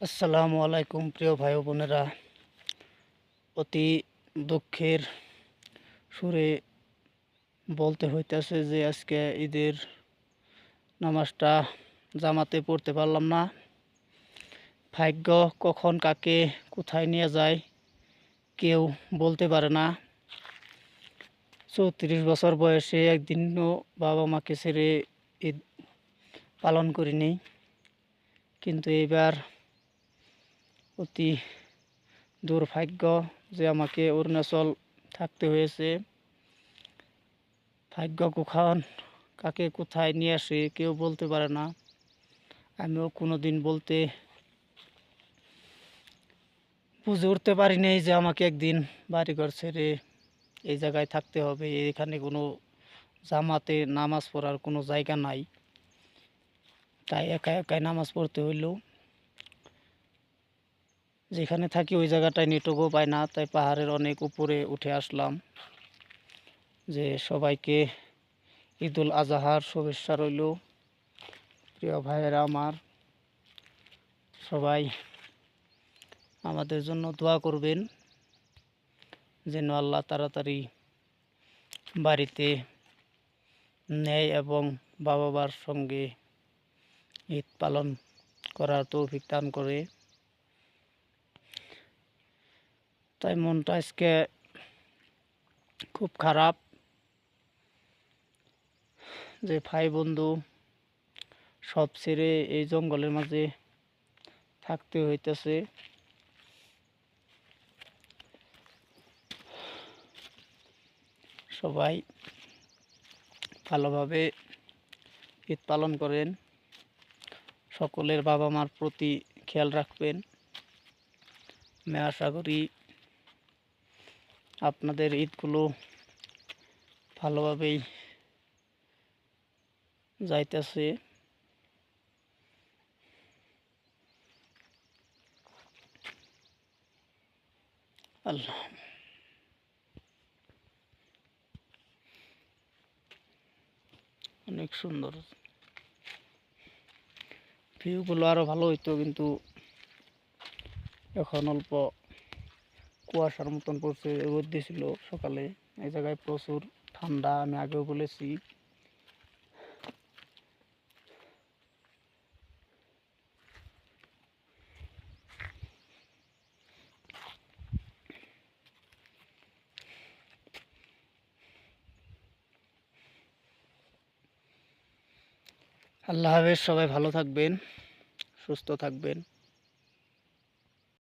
আসসালামু আলাইকুম প্রিয় ভাই ও বোনেরা। অতি দুঃখের সুরে বলতে হইতেছে যে আজকে ঈদের নামাজটা জামাতে পড়তে পারলাম না। ভাগ্য কখন কাকে কোথায় নিয়ে যায় কেউ বলতে পারে না। 34 বছর বয়সে একদিনও বাবা মাকে ছেড়ে ঈদ পালন করিনি, কিন্তু এবার অতি দুর্ভাগ্য যে আমাকে অরুণাচল থাকতে হয়েছে। ভাগ্য কখন কাকে কোথায় নিয়ে আসে কেউ বলতে পারে না। আমিও কোনো দিন বুঝে উঠতে পারি নাই যে আমাকে একদিন বাড়িঘর ছেড়ে এই জায়গায় থাকতে হবে। এখানে কোনো জামাতে নামাজ পড়ার কোনো জায়গা নাই, তাই একা একাই নামাজ পড়তে হইল। যেখানে থাকি ওই জায়গাটায় নেটওয়ার্কও পায় না, তাই পাহাড়ের অনেক উপরে উঠে আসলাম। যে সবাইকে ঈদুল আজহার শুভেচ্ছা রইল। প্রিয় ভাইয়েরা আমার, সবাই আমাদের জন্য দোয়া করবেন যেন আল্লাহ তাড়াতাড়ি বাড়িতে নেয় এবং বাবা মার সঙ্গে ঈদ পালন করার তৌফিক দান করে। তাই মনটা আজকে খুব খারাপ যে ভাই বন্ধু সব ছেড়ে এই জঙ্গলের মাঝে থাকতে হইতেছে। সবাই ভালোভাবে ঈদ পালন করেন, সকলের বাবা মার প্রতি খেয়াল রাখবেন। আমি আশা করি আপনাদের ঈদগুলো ভালোভাবেই যাইতেছে। আল্লাহ, অনেক সুন্দর ভিউগুলো, আরো ভালো হইতো, কিন্তু এখন অল্প কুয়াশার মতন পড়ছে। রোদ দিয়েছিল সকালে। এই জায়গায় প্রচুর ঠান্ডা, আমি আগেও বলেছি। আল্লাহ হাফেজ, সবাই ভালো থাকবেন, সুস্থ থাকবেন।